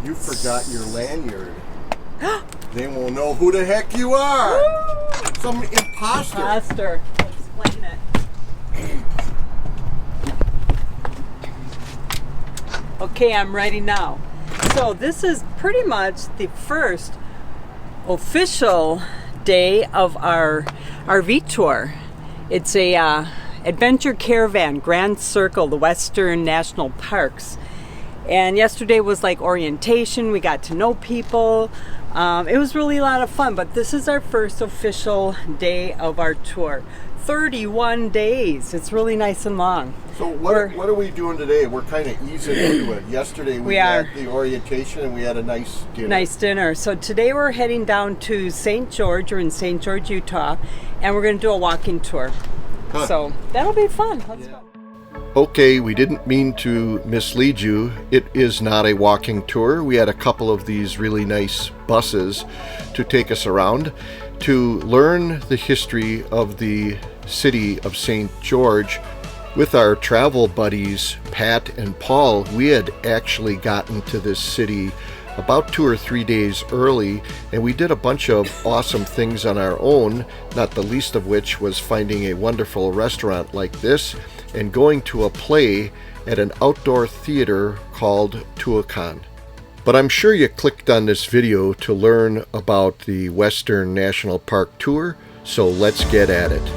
You forgot your lanyard. They won't know who the heck you are. Some imposter. Imposter. Explain it. Okay, I'm ready now. So this is pretty much the first official day of our RV tour. It's a adventure caravan, Grand Circle, the Western National Parks. And yesterday was like orientation. We got to know people. It was really a lot of fun, but this is our first official day of our tour. 31 days. It's really nice and long. So what are we doing today? We're kind of easing into it. Yesterday we had the orientation and we had a nice dinner. So today we're heading down to St. George. We're in St. George, Utah, and we're going to do a walking tour. Huh. So that'll be fun. Let's go. Okay, we didn't mean to mislead you. It is not a walking tour. We had a couple of these really nice buses to take us around to learn the history of the city of St. George. With our travel buddies, Pat and Paul, we had actually gotten to this city about 2 or 3 days early, and we did a bunch of awesome things on our own, not the least of which was finding a wonderful restaurant like this and going to a play at an outdoor theater called Tuacahn. But I'm sure you clicked on this video to learn about the Western National Park Tour, so let's get at it.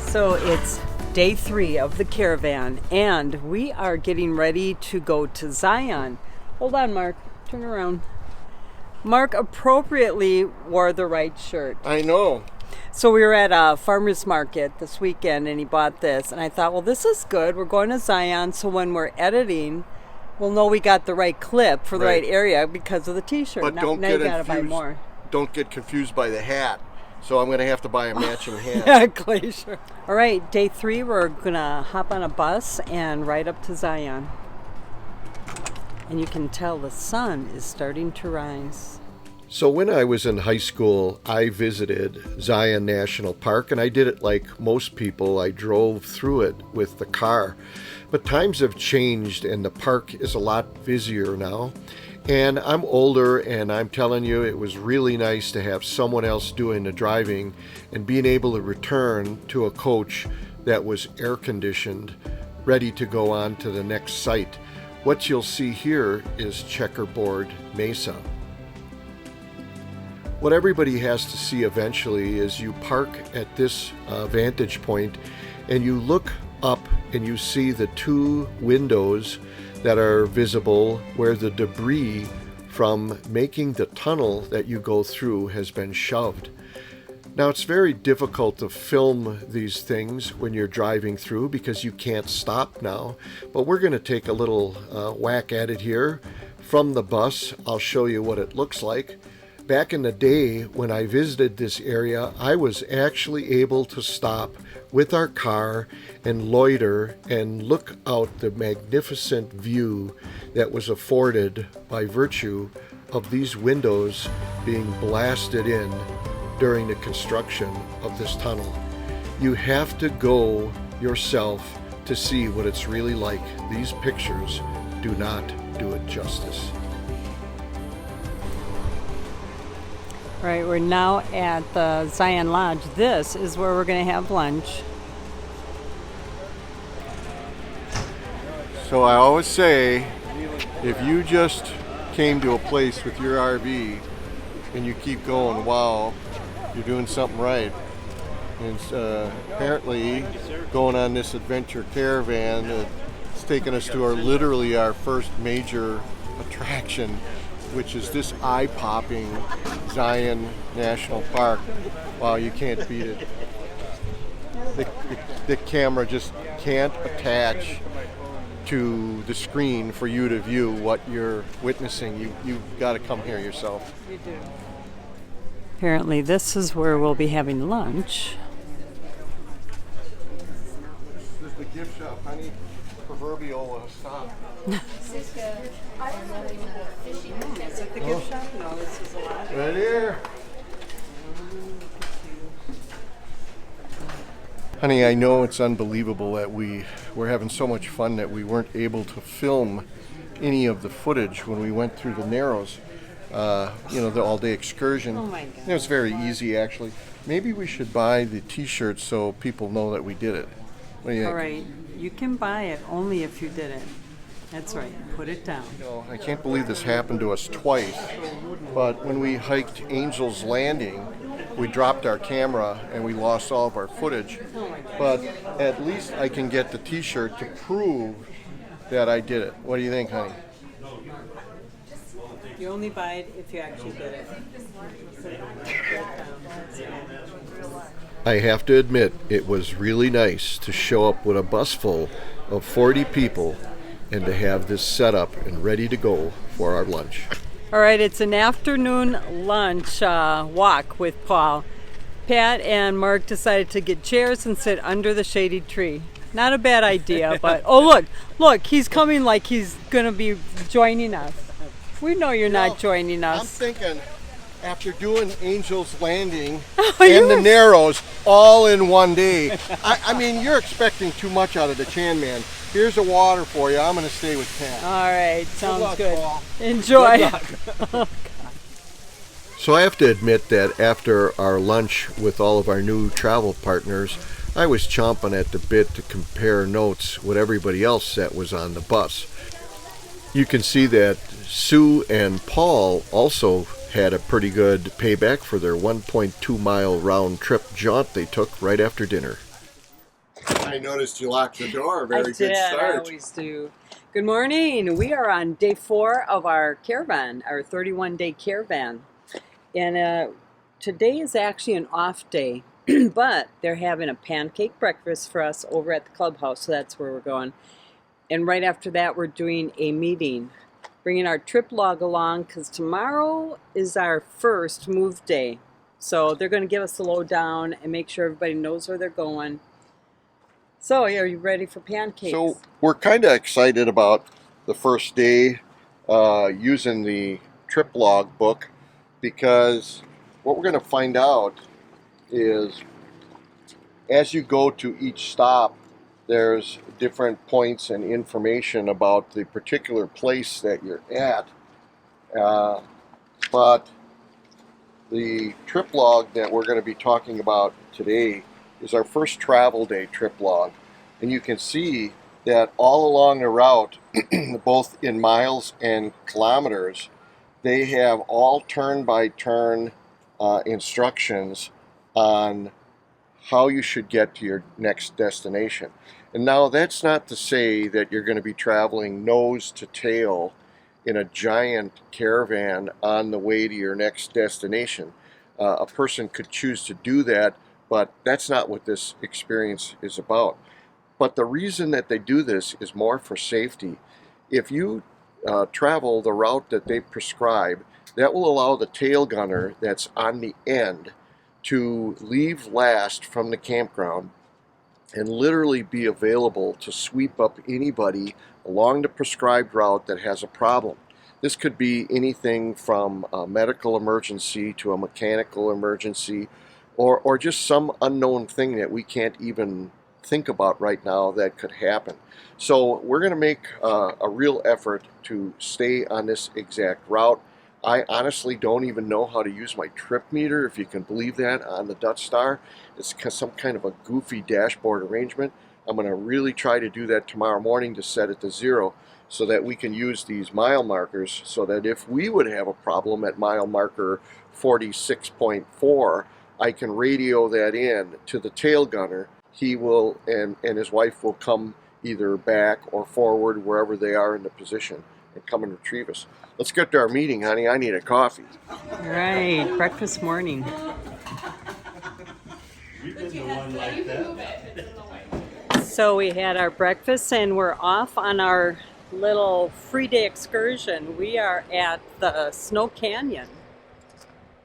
So it's day 3 of the caravan, and we are getting ready to go to Zion. Hold on, Mark. Turn around. Mark appropriately wore the right shirt. I know. So we were at a farmer's market this weekend, and he bought this, and I thought, well, this is good. We're going to Zion, so when we're editing, we'll know we got the right clip for the right area because of the t-shirt. But now you gotta buy more. Don't get confused by the hat. So I'm going to have to buy a matching hat. Yeah, glacier. All right, day 3, we're going to hop on a bus and ride up to Zion. And you can tell the sun is starting to rise. So when I was in high school, I visited Zion National Park, and I did it like most people. I drove through it with the car. But times have changed, and the park is a lot busier now. And I'm older, and I'm telling you, it was really nice to have someone else doing the driving and being able to return to a coach that was air conditioned, ready to go on to the next site. What you'll see here is Checkerboard Mesa. What everybody has to see eventually is you park at this vantage point and you look up and you see the 2 windows that are visible where the debris from making the tunnel that you go through has been shoved. Now it's very difficult to film these things when you're driving through because you can't stop now, but we're going to take a little whack at it here. From the bus, I'll show you what it looks like. Back in the day when I visited this area, I was actually able to stop with our car and loiter and look out the magnificent view that was afforded by virtue of these windows being blasted in during the construction of this tunnel. You have to go yourself to see what it's really like. These pictures do not do it justice. All right, we're now at the Zion Lodge. This is where we're going to have lunch. So I always say, if you just came to a place with your RV and you keep going, wow, you're doing something right. And apparently going on this adventure caravan, it's taken us to literally our first major attraction, which is this eye-popping Zion National Park. Wow, you can't beat it. The camera just can't attach to the screen for you to view what you're witnessing. You've got to come here yourself. You do. Apparently this is where we'll be having lunch. This is the gift shop, honey. Proverbial stop. Is it the gift shop? No, this is a lot. Right here. Honey, I know it's unbelievable that we're having so much fun that we weren't able to film any of the footage when we went through the Narrows. The all-day excursion. Oh my God. It was very easy, actually. Maybe we should buy the T-shirts so people know that we did it. What do you think? All right, you can buy it only if you did it. That's right. Put it down. I can't believe this happened to us twice, but when we hiked Angel's Landing, we dropped our camera and we lost all of our footage. But at least I can get the T-shirt to prove that I did it. What do you think, honey? You only buy it if you actually did it. I have to admit, it was really nice to show up with a bus full of 40 people and to have this set up and ready to go for our lunch. All right, it's an afternoon lunch walk with Paul. Pat and Mark decided to get chairs and sit under the shady tree. Not a bad idea, but look, he's coming like he's going to be joining us. We know you're not joining us. I'm thinking, after doing Angel's Landing and the Narrows all in one day, I mean, you're expecting too much out of the Chan Man. Here's the water for you. I'm going to stay with Pat. All right, sounds good. Paul. Enjoy. So I have to admit that after our lunch with all of our new travel partners, I was chomping at the bit to compare notes with everybody else that was on the bus. You can see that Sue and Paul also had a pretty good payback for their 1.2 mile round trip jaunt they took right after dinner. I noticed you locked the door. Very good start. I always do. Good morning. We are on day 4 of our caravan, our 31-day caravan. And today is actually an off day, but they're having a pancake breakfast for us over at the clubhouse, so that's where we're going. And right after that, we're doing a meeting, bringing our trip log along, because tomorrow is our first move day. So they're going to give us the lowdown and make sure everybody knows where they're going. So, are you ready for pancakes? So, we're kind of excited about the first day using the trip log book, because what we're going to find out is as you go to each stop, there's different points and information about the particular place that you're at. But the trip log that we're going to be talking about today is our first travel day trip log. And you can see that all along the route, both in miles and kilometers, they have all turn-by-turn instructions on how you should get to your next destination. And now that's not to say that you're going to be traveling nose to tail in a giant caravan on the way to your next destination. A person could choose to do that, but that's not what this experience is about. But the reason that they do this is more for safety. If you travel the route that they prescribe, that will allow the tail gunner that's on the end to leave last from the campground and literally be available to sweep up anybody along the prescribed route that has a problem. This could be anything from a medical emergency to a mechanical emergency, or just some unknown thing that we can't even think about right now that could happen. So we're going to make a real effort to stay on this exact route. I honestly don't even know how to use my trip meter, if you can believe that, on the Dutch Star. It's some kind of a goofy dashboard arrangement. I'm going to really try to do that tomorrow morning to set it to 0 so that we can use these mile markers, so that if we would have a problem at mile marker 46.4, I can radio that in to the tail gunner. He will, and his wife will come either back or forward, wherever they are in the position, and come and retrieve us. Let's get to our meeting, honey. I need a coffee. Right, breakfast morning. We've been the one like that. So we had our breakfast and we're off on our little free day excursion. We are at the Snow Canyon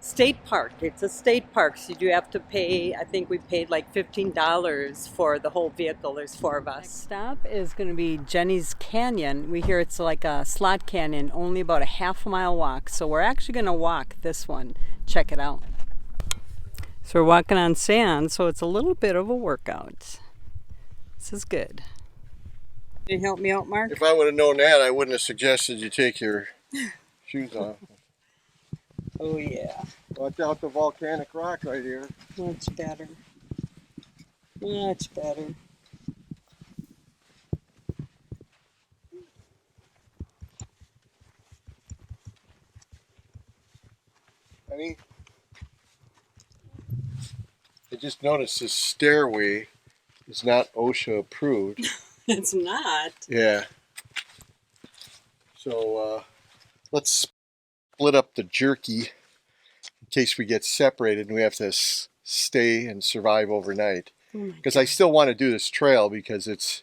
State Park. It's a state park, so you do have to pay. I think we paid like $15 for the whole vehicle. There's 4 of us. Next stop is going to be Jenny's Canyon. We hear it's like a slot canyon, only about a half-mile walk. So we're actually going to walk this one. Check it out. So we're walking on sand, so it's a little bit of a workout. This is good. Can you help me out, Mark? If I would have known that, I wouldn't have suggested you take your shoes off. Oh yeah. Watch out the volcanic rock right here. Much better. Much better. Honey, I just noticed this stairway is not OSHA approved. It's not. Yeah. So let's split up the jerky in case we get separated and we have to stay and survive overnight. Because I still want to do this trail because it's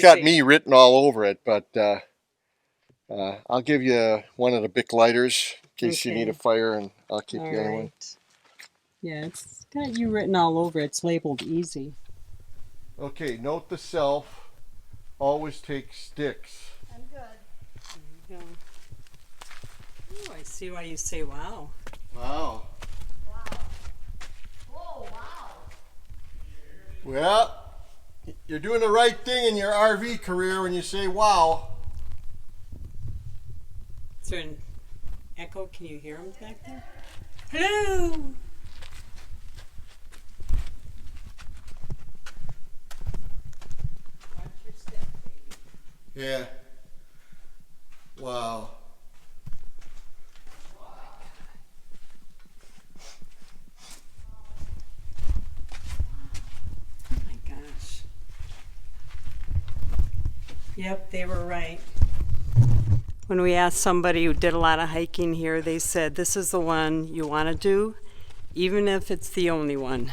got me written all over it. But I'll give you one of the Bic lighters in case you need a fire, and I'll keep the other one. Yeah, it's got you written all over. It's labeled easy. Okay, note to self, always take sticks. I'm good. There you go. Oh, I see why you say wow. Wow. Wow. Whoa, wow. Well, you're doing the right thing in your RV career when you say wow. Is there an echo? Can you hear him back there? Hello! Yeah. Wow. Oh my gosh. Yep, they were right. When we asked somebody who did a lot of hiking here, they said this is the one you want to do, even if it's the only one.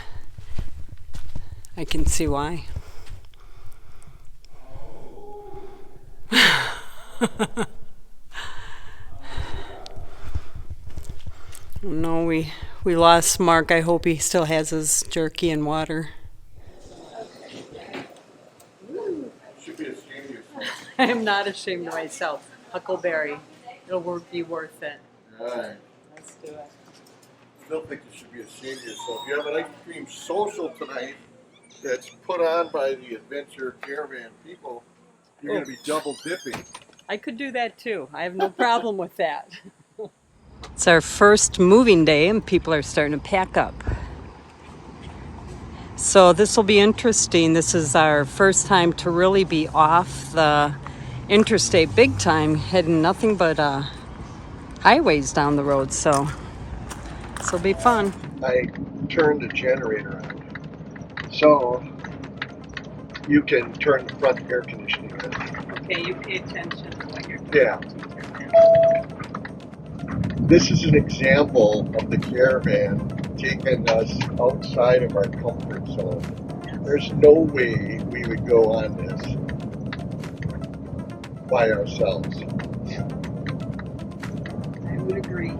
I can see why. No, we lost Mark. I hope he still has his jerky and water. Should be ashamed of yourself. I am not ashamed of myself. Huckleberry. It'll be worth it. Right. Let's do it. Still think you should be ashamed of yourself. You have an ice cream social tonight that's put on by the Adventure Caravan people. You're going to be double dipping. I could do that too. I have no problem with that. It's our first moving day and people are starting to pack up. So this will be interesting. This is our first time to really be off the interstate big time, heading nothing but highways down the road. So this will be fun. I turned the generator on. So you can turn the front air conditioning on. Okay, you pay attention to what you're doing. Yeah. This is an example of the caravan taking us outside of our comfort zone. There's no way we would go on this by ourselves. I would agree.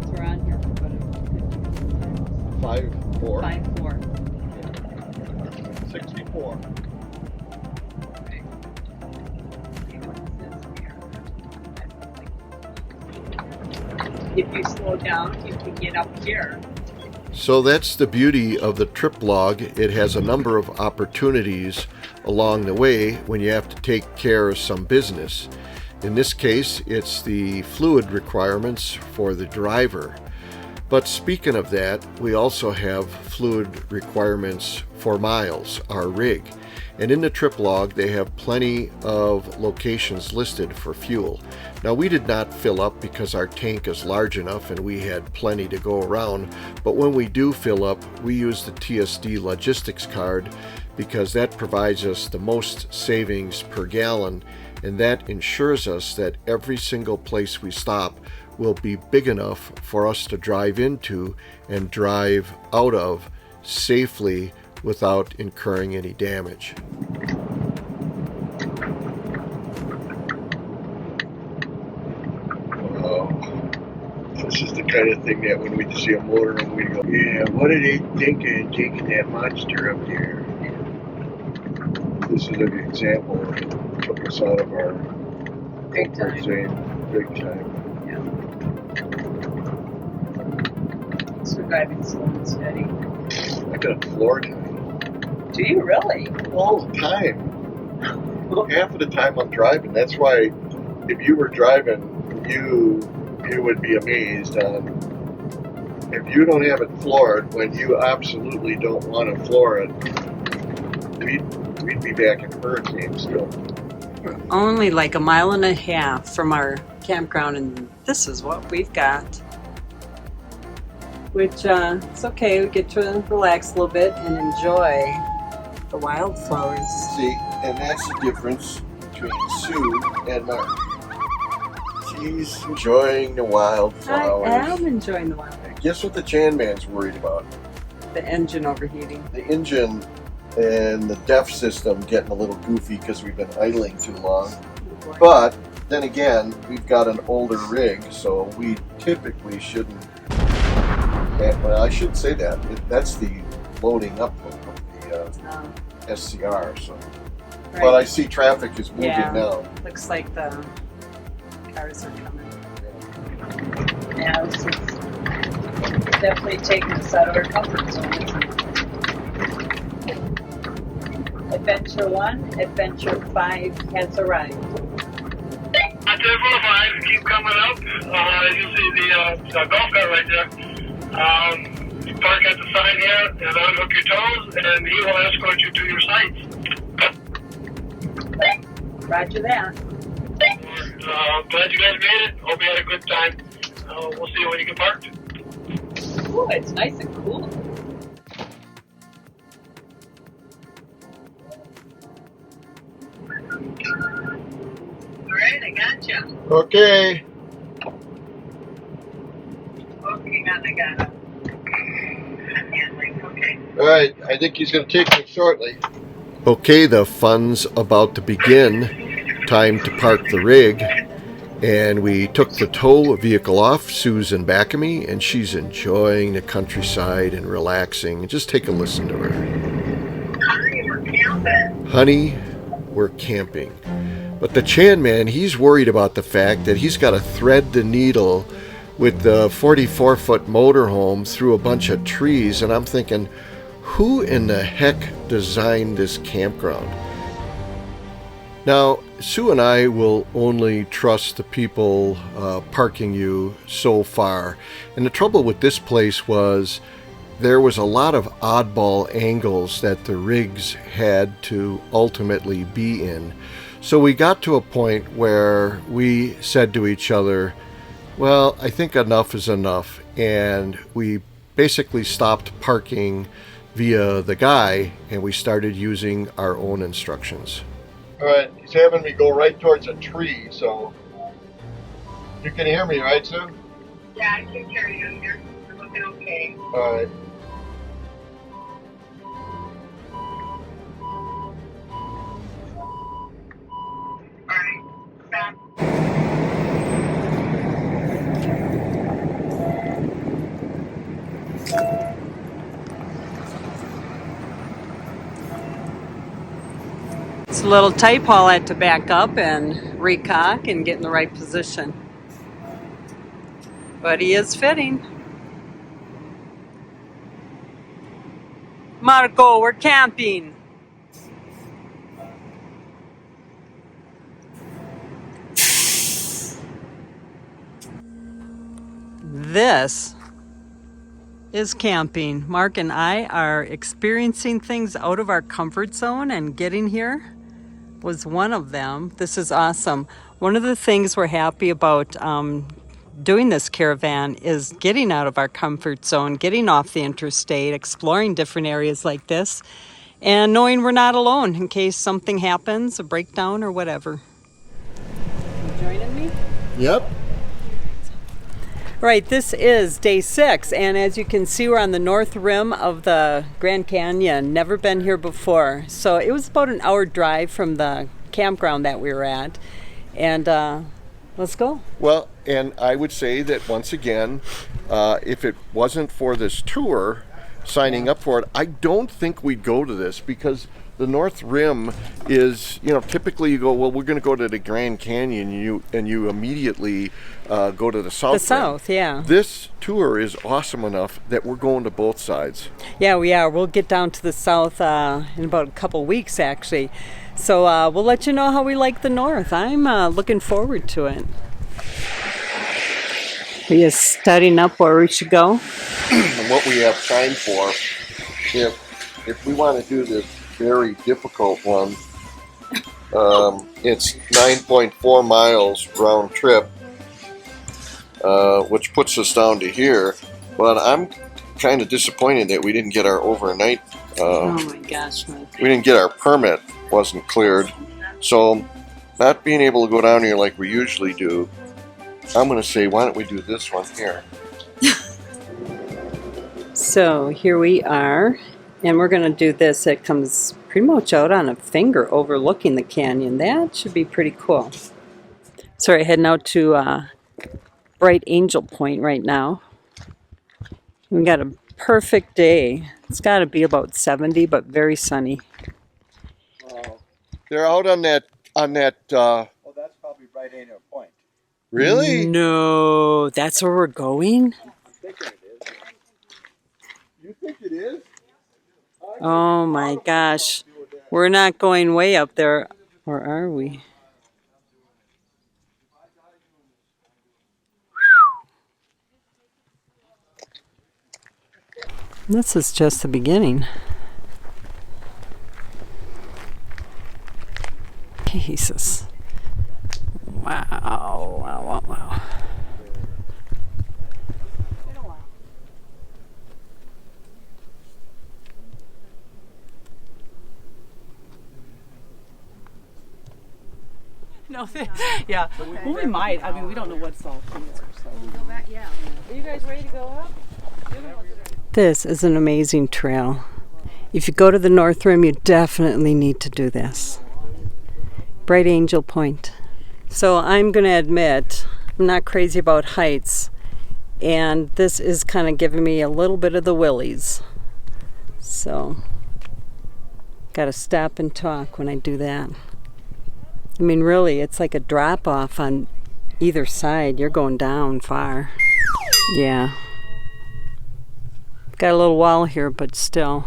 We're on here for about 5-4. 5-4. 64. If you slow down, you can get up here. So that's the beauty of the trip log. It has a number of opportunities along the way when you have to take care of some business. In this case, it's the fluid requirements for the driver. But speaking of that, we also have fluid requirements for Myles, our rig. And in the trip log, they have plenty of locations listed for fuel. Now, we did not fill up because our tank is large enough and we had plenty to go around. But when we do fill up, we use the TSD logistics card because that provides us the most savings per gallon, and that ensures us that every single place we stop will be big enough for us to drive into and drive out of safely without incurring any damage. This is the kind of thing that when we see a motorhome, we go, yeah, what are they thinking taking that monster up there? This is an example of it took us out of our comfort zone big time. So driving slow and steady. I got floor time. Do you really? All the time. Half of the time I'm driving. That's why if you were driving, you would be amazed on if you don't have it floored when you absolutely don't want to floor it. We'd be back in hurricane still. We're only like a mile and a half from our campground, and this is what we've got. Which, it's okay, we get to relax a little bit and enjoy the wildflowers. See, and that's the difference between Sue and Mark. She's enjoying the wildflowers. I am enjoying the wildflowers. Guess what the Chan Man's worried about? The engine overheating. The engine and the DEF system getting a little goofy because we've been idling too long. But then again, we've got an older rig, so we typically shouldn't. Well, I shouldn't say that. That's the loading up of the SCR. So, Right. But I see traffic is moving now. Looks like the cars are coming. Yeah, this is definitely taking us out of our comfort zone. Adventure 1, Adventure 5 has arrived. Adventure 5, keep coming up. You see the golf cart right there. Park at the sign here and unhook your toes, and he will escort you to your sites. Roger that. Glad you guys made it. Hope you had a good time. We'll see you when you get parked. Ooh, it's nice and cool. Alright, I gotcha. Okay. Okay, I got it. Okay. All right. I think he's going to take me shortly. Okay, the fun's about to begin. Time to park the rig. And we took the tow vehicle off. Sue's in back of me, and she's enjoying the countryside and relaxing. Just take a listen to her. Honey, we're camping. Honey, we're camping. But the Chan Man, he's worried about the fact that he's got to thread the needle with the 44-foot motorhome through a bunch of trees. And I'm thinking, who in the heck designed this campground? Now, Sue and I will only trust the people parking you so far. And the trouble with this place was there was a lot of oddball angles that the rigs had to ultimately be in. So we got to a point where we said to each other, well, I think enough is enough. And we basically stopped parking via the guy, and we started using our own instructions. All right, he's having me go right towards a tree, so you can hear me, right, Sue? Yeah, I can hear you. You're looking okay. All right. All right, stop. It's a little tight. Paul had to back up and recock and get in the right position. But he is fitting. Marco, we're camping. This is camping. Mark and I are experiencing things out of our comfort zone, and getting here was one of them. This is awesome. One of the things we're happy about doing this caravan is getting out of our comfort zone, getting off the interstate, exploring different areas like this, and knowing we're not alone in case something happens, a breakdown or whatever. You joining me? Yep. Right, this is day 6, and as you can see, we're on the north rim of the Grand Canyon. Never been here before. So it was about an hour drive from the campground that we were at. And let's go. Well, and I would say that once again, if it wasn't for this tour, signing up for it, I don't think we'd go to this, because the North Rim is, typically you go, well, we're going to go to the Grand Canyon, and you immediately go to the South Rim. The South, yeah. This tour is awesome enough that we're going to both sides. Yeah, we are. We'll get down to the South in about a couple weeks, actually. So we'll let you know how we like the North. I'm looking forward to it. Are you studying up where we should go? And what we have time for, if we want to do this very difficult one, it's 9.4 miles round trip, which puts us down to here. But I'm kind of disappointed that we didn't get our overnight. Oh my gosh, Mike. We didn't get our permit, wasn't cleared. So not being able to go down here like we usually do, I'm going to say, why don't we do this one here? So here we are, and we're going to do this. It comes pretty much out on a finger overlooking the canyon. That should be pretty cool. So we're heading out to Bright Angel Point right now. We got a perfect day. It's got to be about 70, but very sunny. They're out on that. Oh, that's probably Bright Angel Point. Really? No, that's where we're going? I'm thinking it is. You think it is? Oh my gosh. We're not going way up there, or are we? This is just the beginning. Jesus. Wow, wow, wow, wow. No, yeah. Well, we might. I mean, we don't know what's all. Are you guys ready to go up? This is an amazing trail. If you go to the North Rim, you definitely need to do this. Bright Angel Point. So I'm going to admit, I'm not crazy about heights, and this is kind of giving me a little bit of the willies. So, got to stop and talk when I do that. I mean, really, it's like a drop off on either side. You're going down far. Yeah. Got a little wall here, but still.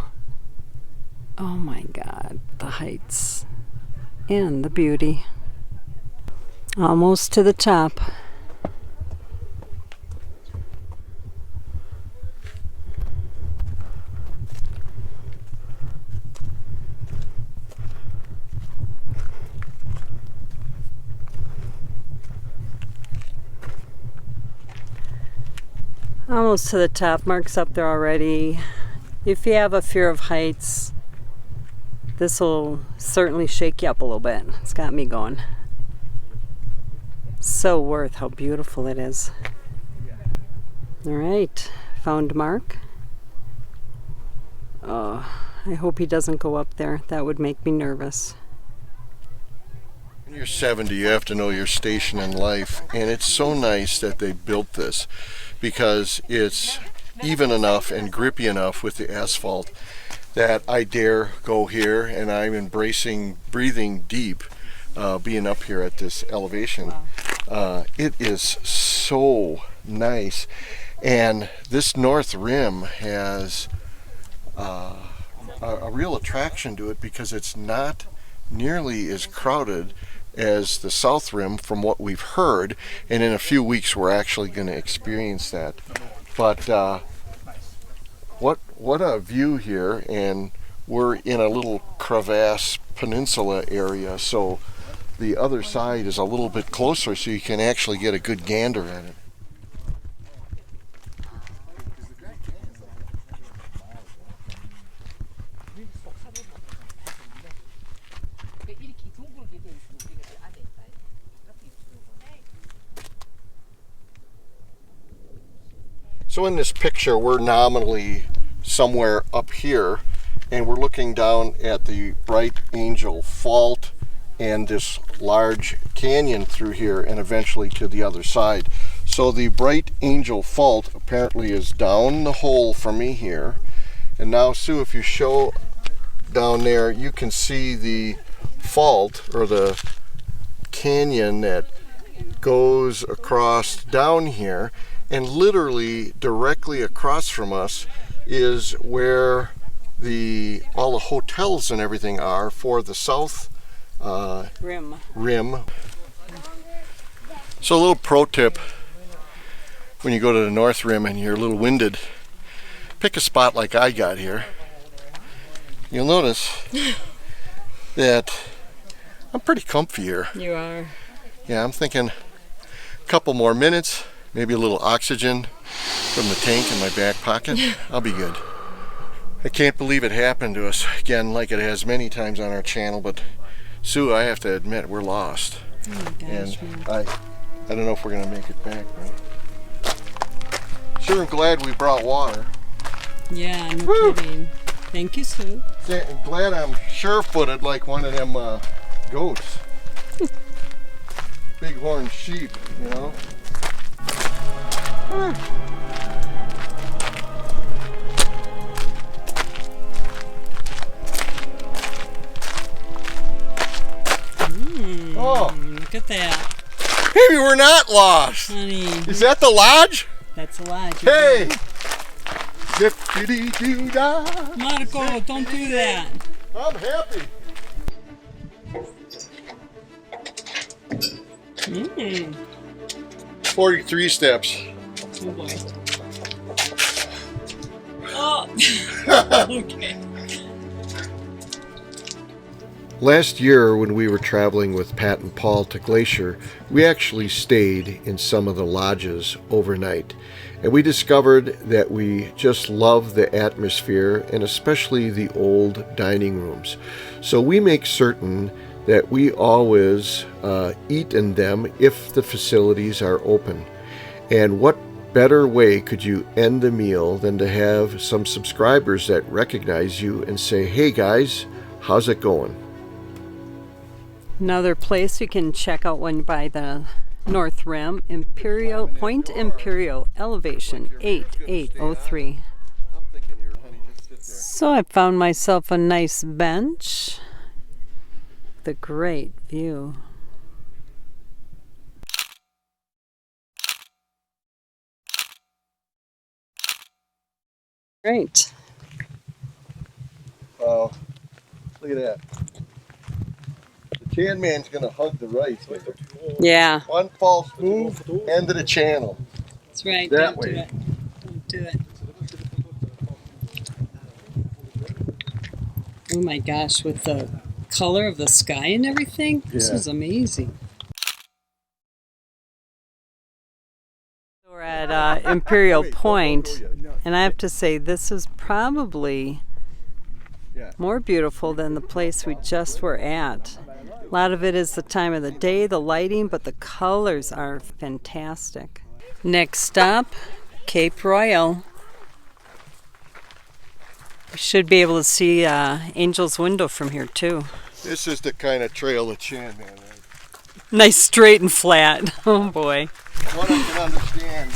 Oh my God, the heights and the beauty. Almost to the top. Almost to the top. Mark's up there already. If you have a fear of heights, this will certainly shake you up a little bit. It's got me going. So worth how beautiful it is. All right, found Mark. Oh, I hope he doesn't go up there. That would make me nervous. When you're 70, you have to know your station in life, and it's so nice that they built this, because it's even enough and grippy enough with the asphalt that I dare go here, and I'm embracing breathing deep, being up here at this elevation. It is so nice, and this North Rim has a real attraction to it, because it's not nearly as crowded as the South Rim from what we've heard, and in a few weeks we're actually going to experience that. But what a view here, and we're in a little crevasse peninsula area, so the other side is a little bit closer, so you can actually get a good gander at it. So in this picture, we're nominally somewhere up here, and we're looking down at the Bright Angel Fault and this large canyon through here, and eventually to the other side. So the Bright Angel Fault apparently is down the hole for me here. And now, Sue, if you show down there, you can see the fault, or the canyon that goes across down here. And literally directly across from us is where all the hotels and everything are for the south rim. So a little pro tip: when you go to the north rim and you're a little winded, pick a spot like I got here. You'll notice that I'm pretty comfy here. You are. Yeah, I'm thinking a couple more minutes. Maybe a little oxygen from the tank in my back pocket. I'll be good. I can't believe it happened to us again, like it has many times on our channel. But Sue, I have to admit, we're lost. Oh my gosh, And I don't know if we're gonna make it back. But sure, I'm glad we brought water. Yeah, no kidding. Thank you, Sue. I'm glad I'm sure-footed like one of them goats. Bighorn sheep, you know. Oh, look at that. maybe we're not lost. Honey. Is that the lodge? That's a lodge. Hey! Zippity-doo-dah. Marco, don't do that. I'm happy. 43 steps. Oh boy. Oh! Okay. Last year, when we were traveling with Pat and Paul to Glacier, we actually stayed in some of the lodges overnight. And we discovered that we just love the atmosphere, and especially the old dining rooms. So we make certain that we always eat in them if the facilities are open. And what better way could you end the meal than to have some subscribers that recognize you and say, "Hey guys, how's it going?" Another place you can check out when by the North Rim, Imperial Point, Imperial, elevation 8803. So I found myself a nice bench with a great view. Great. Wow, look at that. The Chan Man's gonna hug the rice with it. Yeah, One false move, end of the channel. that's right. That Don't way. do it. Don't do it. Oh my gosh, with the color of the sky and everything, this Yeah. is amazing. We're at Imperial Point, and I have to say this is probably more beautiful than the place we just were at. A lot of it is the time of the day, the lighting, but the colors are fantastic. Next stop, Cape Royal. We should be able to see Angel's Window from here too. This is the kind of trail that Chan Man has. Nice straight and flat. Oh boy. What I can understand,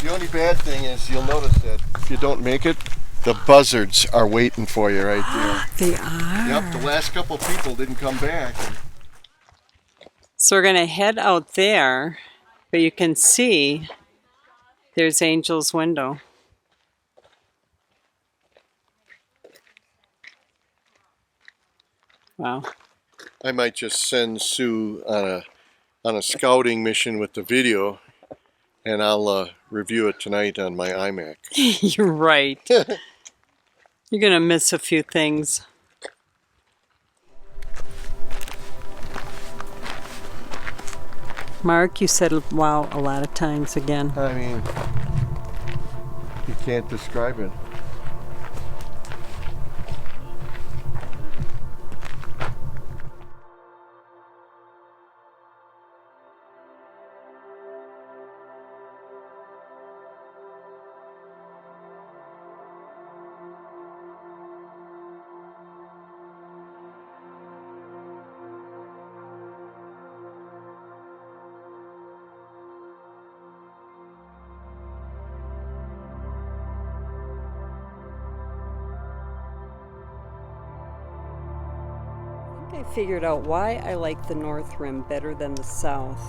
the only bad thing is you'll notice that if you don't make it, the buzzards are waiting for you right there. They are. Yep, the last couple people didn't come back. So we're gonna head out there, but you can see there's Angel's Window. Wow. I might just send Sue on a scouting mission with the video and I'll review it tonight on my iMac. You're right. You're gonna miss a few things. Mark, you said wow a lot of times again. I mean, you can't describe it. I figured out why I like the North Rim better than the South.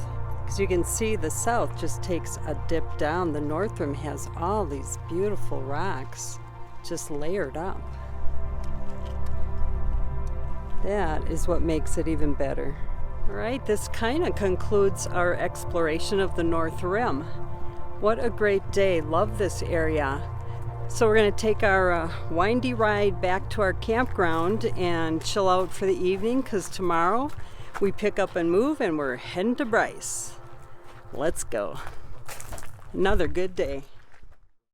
Because you can see the South just takes a dip down. The North Rim has all these beautiful rocks just layered up. That is what makes it even better. All right, this kind of concludes our exploration of the North Rim. What a great day. Love this area. So we're going to take our windy ride back to our campground and chill out for the evening, because tomorrow we pick up and move and we're heading to Bryce. Let's go. Another good day.